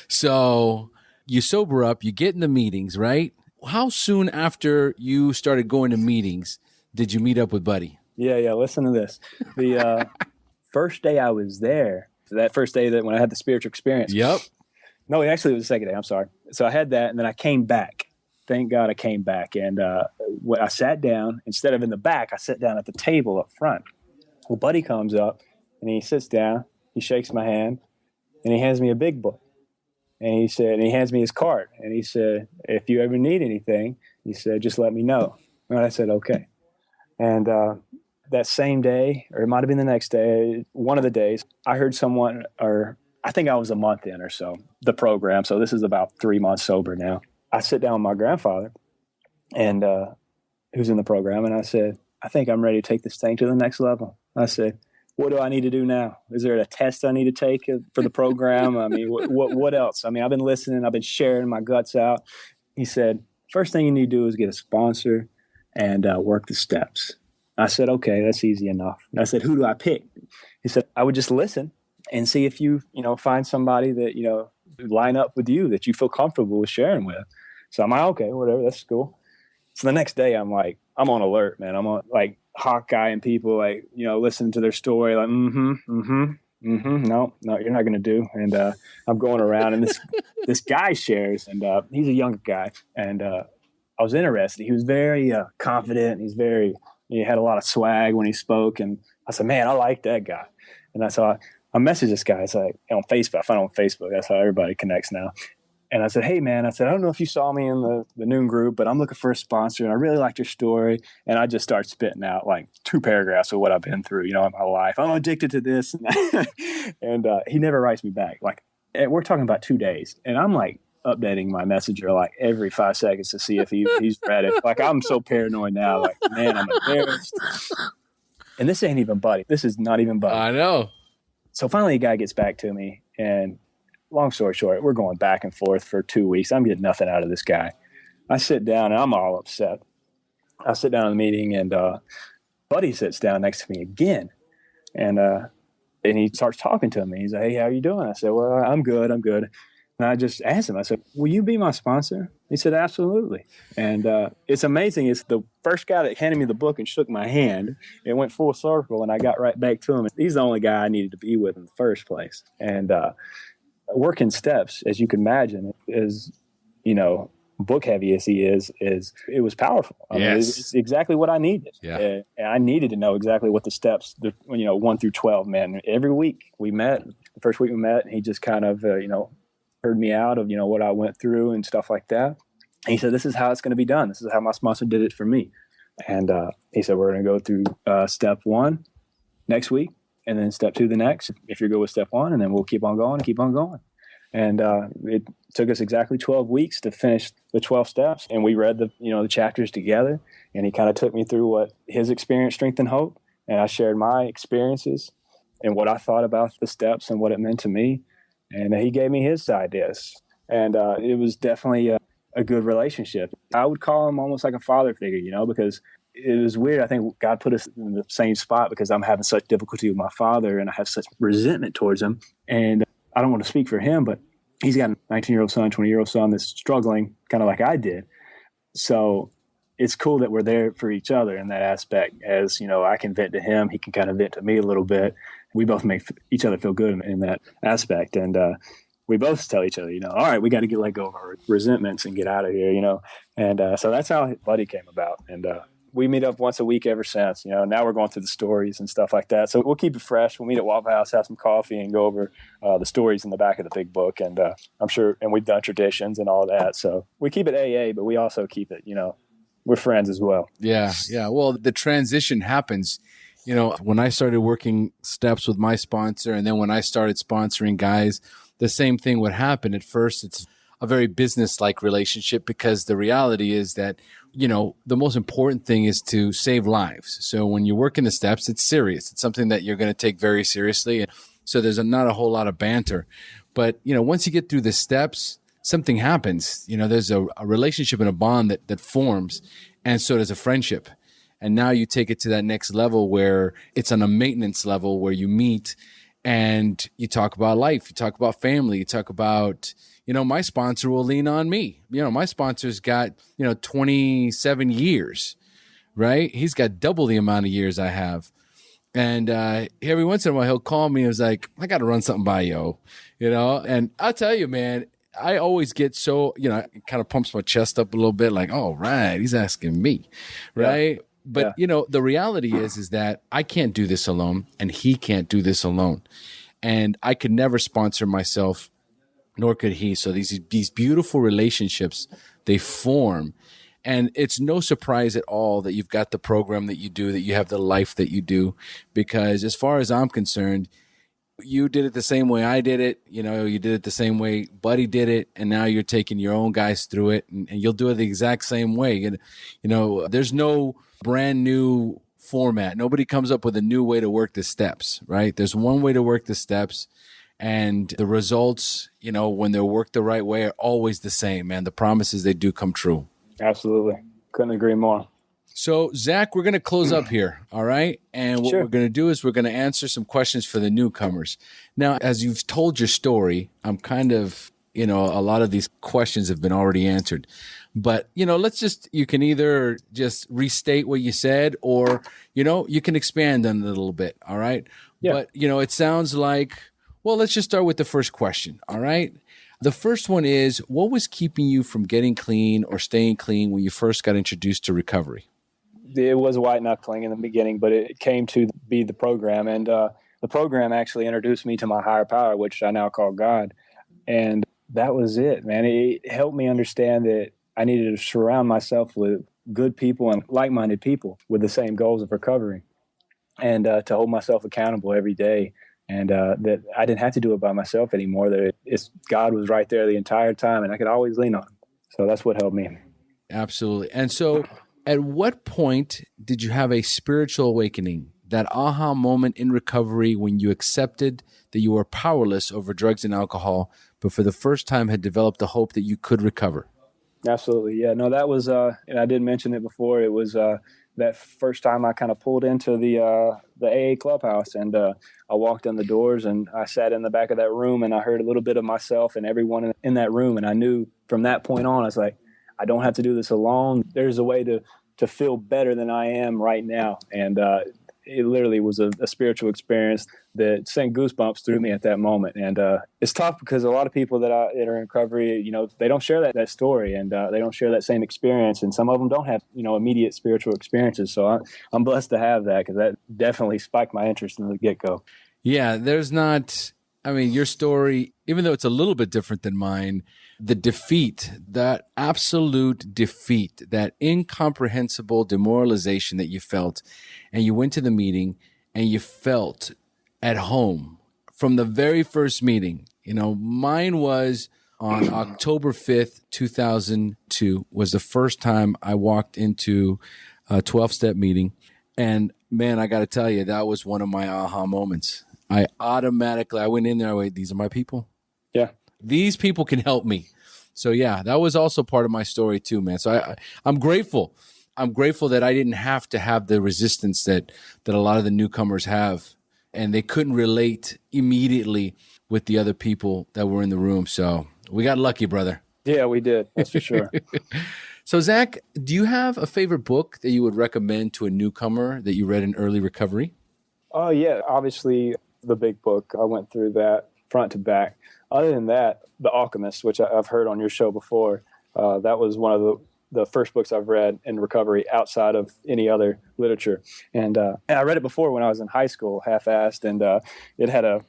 So you sober up, you get in the meetings, right? How soon after you started going to meetings did you meet up with Buddy? Yeah. Listen to this. The first day I was there, that first day that when I had the spiritual experience. Yep. No, actually it was the second day. I'm sorry. So I had that, and then I came back. Thank God I came back. And I sat down, instead of in the back, I sat down at the table up front. Well, Buddy comes up and he sits down, he shakes my hand, and he hands me a big book. And he hands me his card. And he said, if you ever need anything, he said, just let me know. And I said, okay. And that same day, or it might have been the next day, one of the days, I heard someone, or I think I was a month in or so, the program. So this is about 3 months sober now. I sit down with my grandfather, and who's in the program, and I said, I think I'm ready to take this thing to the next level. I said, what do I need to do now? Is there a test I need to take for the program? I mean, what else? I mean, I've been listening. I've been sharing my guts out. He said, first thing you need to do is get a sponsor and work the steps. I said, okay, that's easy enough. And I said, who do I pick? He said, I would just listen and see if you find somebody that, line up with you, that you feel comfortable with sharing with. So I'm like, okay, whatever, that's cool. So the next day I'm on alert, man. I'm on like Hawkeye and people listening to their story, like, no, you're not going to do. And I'm going around, and this guy shares, and he's a younger guy. And I was interested. He was very confident. He had a lot of swag when he spoke. And I said, man, I like that guy. And I messaged this guy. It's like on Facebook. I found him on Facebook. That's how everybody connects now. And I said, hey, man, I don't know if you saw me in the noon group, but I'm looking for a sponsor, and I really liked your story. And I just started spitting out like 2 paragraphs of what I've been through, in my life. I'm addicted to this. And he never writes me back. Like, we're talking about 2 days. And I'm like updating my messenger like every 5 seconds to see if he's read it. Like, I'm so paranoid now. Like, man, I'm embarrassed. And this ain't even Buddy. This is not even Buddy. I know. So finally, a guy gets back to me, and long story short, we're going back and forth for 2 weeks. I'm getting nothing out of this guy. I sit down, and I'm all upset. I sit down in the meeting, and Buddy sits down next to me again, and he starts talking to me. He's like, hey, how you doing? I said, well, I'm good. And I just asked him, I said, will you be my sponsor? He said, absolutely. And it's amazing. It's the first guy that handed me the book and shook my hand. It went full circle, and I got right back to him. He's the only guy I needed to be with in the first place. And working steps, as you can imagine, is, book heavy as he is it was powerful. I mean, it's exactly what I needed. Yeah. And I needed to know exactly what the steps, 1 through 12, man. Every week we met, the first week we met, he just kind of, heard me out of, what I went through and stuff like that. And he said, this is how it's going to be done. This is how my sponsor did it for me. And he said, we're going to go through step 1 next week, and then step 2 the next, if you're good with step 1, and then we'll keep on going. And it took us exactly 12 weeks to finish the 12 steps. And we read the chapters together, and he kind of took me through what his experience, strength, and hope. And I shared my experiences and what I thought about the steps and what it meant to me. And he gave me his ideas. And it was definitely a good relationship. I would call him almost like a father figure, because it was weird. I think God put us in the same spot because I'm having such difficulty with my father and I have such resentment towards him. And I don't want to speak for him, but he's got a 19-year-old son, 20-year-old son that's struggling kind of like I did. So it's cool that we're there for each other in that aspect. As, I can vent to him, he can kind of vent to me a little bit. We both make each other feel good in that aspect. And we both tell each other, all right, we got to let go of our resentments and get out of here, And so that's how Buddy came about. And we meet up once a week ever since. Now we're going through the stories and stuff like that. So we'll keep it fresh. We'll meet at Waffle House, have some coffee, and go over the stories in the back of the big book. And I'm sure, and we've done traditions and all that. So we keep it AA, but we also keep it, we're friends as well. Yeah. Well, the transition happens. When I started working steps with my sponsor, and then when I started sponsoring guys, the same thing would happen. At first, it's a very business-like relationship because the reality is that, the most important thing is to save lives. So when you work in the steps, it's serious. It's something that you're going to take very seriously. So there's not a whole lot of banter. But, once you get through the steps, something happens. There's a relationship and a bond that forms, and so does a friendship. And now you take it to that next level where it's on a maintenance level where you meet and you talk about life, you talk about family, you talk about, my sponsor will lean on me. My sponsor's got, 27 years, right? He's got double the amount of years I have. And every once in a while he'll call me and was like, I got to run something by you, and I'll tell you, man, I always get so, it kind of pumps my chest up a little bit like, oh, right, he's asking me, right? Yeah. But, the reality is that I can't do this alone and he can't do this alone. And I could never sponsor myself, nor could he. So these beautiful relationships, they form. And it's no surprise at all that you've got the program that you do, that you have the life that you do, because as far as I'm concerned, you did it the same way I did it. You did it the same way Buddy did it. And now you're taking your own guys through it and you'll do it the exact same way. And, there's no brand new format. Nobody comes up with a new way to work the steps, right? There's one way to work the steps, and the results, when they're worked the right way, are always the same, man. The promises, they do come true. Absolutely. Couldn't agree more. So, Zach, we're going to close up here, all right? And what we're going to do is we're going to answer some questions for the newcomers. Now, as you've told your story, I'm kind of, a lot of these questions have been already answered. But, you can either just restate what you said or, you can expand on it a little bit, all right? Yeah. But, it sounds like, well, let's just start with the first question, all right? The first one is, what was keeping you from getting clean or staying clean when you first got introduced to recovery? It was white knuckling in the beginning, but it came to be the program. And the program actually introduced me to my higher power, which I now call God. And that was it, man. It helped me understand that I needed to surround myself with good people and like-minded people with the same goals of recovery, and to hold myself accountable every day. And that I didn't have to do it by myself anymore, that God was right there the entire time and I could always lean on him. So that's what helped me. Absolutely. And so at what point did you have a spiritual awakening, that aha moment in recovery when you accepted that you were powerless over drugs and alcohol, but for the first time had developed the hope that you could recover? Absolutely. Yeah, no, that was, and I did mention it before, it was that first time I kind of pulled into the AA clubhouse, and I walked in the doors and I sat in the back of that room and I heard a little bit of myself and everyone in that room. And I knew from that point on, I was like, I don't have to do this alone. There's a way to feel better than I am right now. And it literally was a spiritual experience that sent goosebumps through me at that moment. And it's tough because a lot of people that are in recovery, they don't share that story, and they don't share that same experience. And some of them don't have, immediate spiritual experiences. So I'm blessed to have that, because that definitely spiked my interest in the get-go. Yeah, your story, even though it's a little bit different than mine, the defeat, that absolute defeat, that incomprehensible demoralization that you felt, and you went to the meeting and you felt at home from the very first meeting. Mine was on October 5th, 2002 was the first time I walked into a 12-step meeting. And man, I got to tell you, that was one of my aha moments. I went in there, these are my people. Yeah. These people can help me. So yeah, that was also part of my story too, man. So I'm grateful. I'm grateful that I didn't have to have the resistance that a lot of the newcomers have, and they couldn't relate immediately with the other people that were in the room. So we got lucky, brother. Yeah, we did. That's for sure. So Zach, do you have a favorite book that you would recommend to a newcomer that you read in early recovery? Oh, yeah. Obviously, the big book. I went through that front to back. Other than that, The Alchemist, which I've heard on your show before, that was one of the first books I've read in recovery outside of any other literature. And I read it before when I was in high school, half-assed, and it had a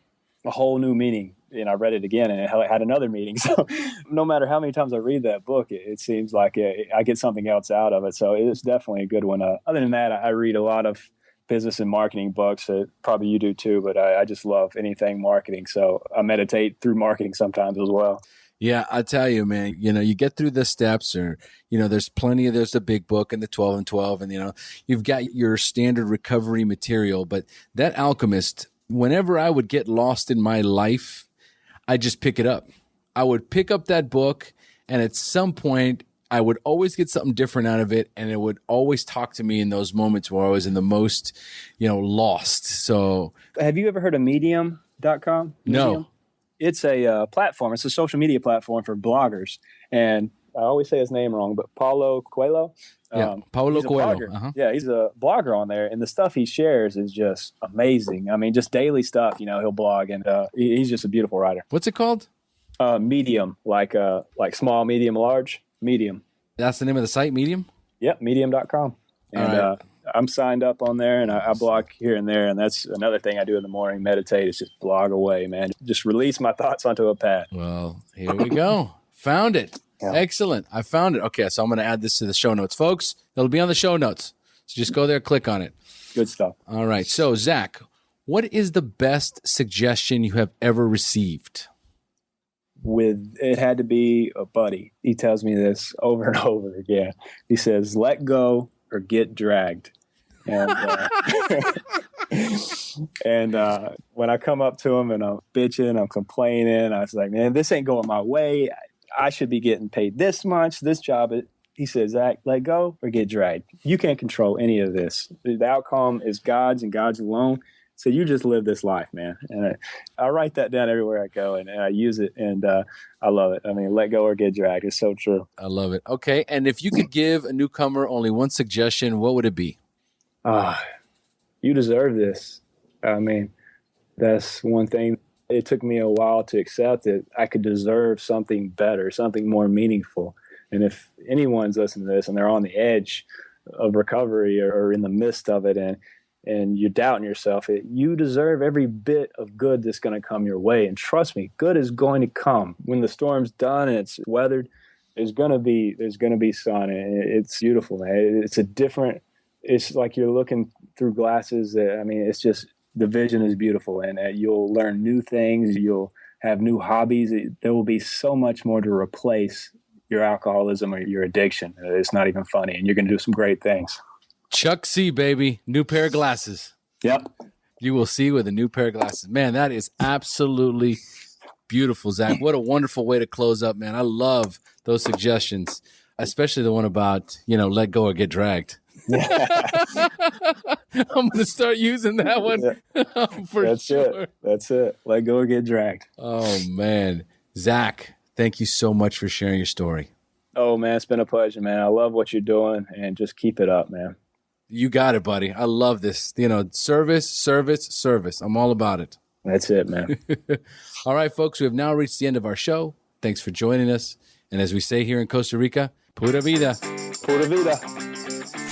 whole new meaning. And I read it again, and it had another meaning. So no matter how many times I read that book, it seems like I get something else out of it. So it's definitely a good one. Other than that, I read a lot of business and marketing books. Probably you do too, but I just love anything marketing. So I meditate through marketing sometimes as well. Yeah, I tell you, man, you get through the steps, or, there's the big book and the 12 and 12, and, you've got your standard recovery material. But that Alchemist, whenever I would get lost in my life, I just pick it up. I would pick up that book, and at some point I would always get something different out of it. And it would always talk to me in those moments where I was in the most, lost. So have you ever heard of medium.com? No. It's a platform. It's a social media platform for bloggers. And I always say his name wrong, but Paulo Coelho. Paulo Coelho. Uh-huh. Yeah, he's a blogger on there, and the stuff he shares is just amazing. I mean, just daily stuff. He'll blog, and he's just a beautiful writer. What's it called? Medium, like small, medium, large, Medium. That's the name of the site, Medium? Yep, medium.com. And right. I'm signed up on there, and I blog here and there, and that's another thing I do in the morning. Meditate. It's just blog away, man. Just release my thoughts onto a pad. Well, here we go. Found it. Yeah. Excellent. I found it. Okay, so I'm going to add this to the show notes. Folks, it'll be on the show notes. So just go there, click on it. Good stuff. All right. So, Zach, what is the best suggestion you have ever received? It had to be a buddy. He tells me this over and over again. He says, let go or get dragged. And when I come up to him and I'm bitching, I'm complaining, I was like, man, this ain't going my way. I should be getting paid this much. This job, he says, Zach, let go or get dragged. You can't control any of this. The outcome is God's and God's alone. So you just live this life, man. And I write that down everywhere I go, and I use it, and I love it. I mean, let go or get dragged. It's so true. I love it. Okay, and if you could give a newcomer only one suggestion, what would it be? You deserve this. I mean, that's one thing. It took me a while to accept that I could deserve something better, something more meaningful. And if anyone's listening to this and they're on the edge of recovery or in the midst of it, and you're doubting yourself, you deserve every bit of good that's going to come your way. And trust me, good is going to come. When the storm's done and it's weathered, there's going to be sun. And it's beautiful, man. It's like you're looking through glasses. It's just, the vision is beautiful, and you'll learn new things. You'll have new hobbies. There will be so much more to replace your alcoholism or your addiction. It's not even funny, and you're going to do some great things. Chuck C, baby. New pair of glasses. Yep. You will see with a new pair of glasses. Man, that is absolutely beautiful, Zach. What a wonderful way to close up, man. I love those suggestions, especially the one about, let go or get dragged. I'm going to start using that one for That's sure. That's it. Let go or get dragged. Oh, man. Zach, thank you so much for sharing your story. Oh, man, it's been a pleasure, man. I love what you're doing, and just keep it up, man. You got it, buddy. I love this. Service. I'm all about it. That's it, man. All right, folks, we have now reached the end of our show. Thanks for joining us. And as we say here in Costa Rica, pura vida. Pura vida.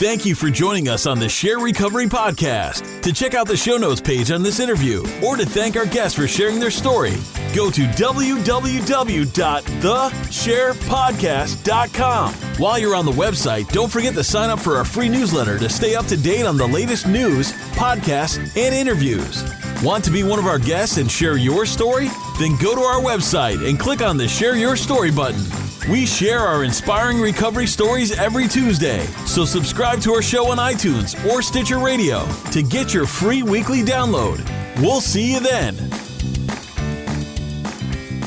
Thank you for joining us on the Share Recovery Podcast. To check out the show notes page on this interview, or to thank our guests for sharing their story, go to www.thesharepodcast.com. While you're on the website, don't forget to sign up for our free newsletter to stay up to date on the latest news, podcasts, and interviews. Want to be one of our guests and share your story? Then go to our website and click on the Share Your Story button. We share our inspiring recovery stories every Tuesday, so subscribe to our show on iTunes or Stitcher Radio to get your free weekly download. We'll see you then.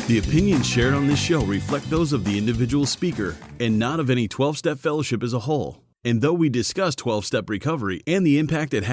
The opinions shared on this show reflect those of the individual speaker and not of any 12-Step Fellowship as a whole. And though we discuss 12-Step recovery and the impact it has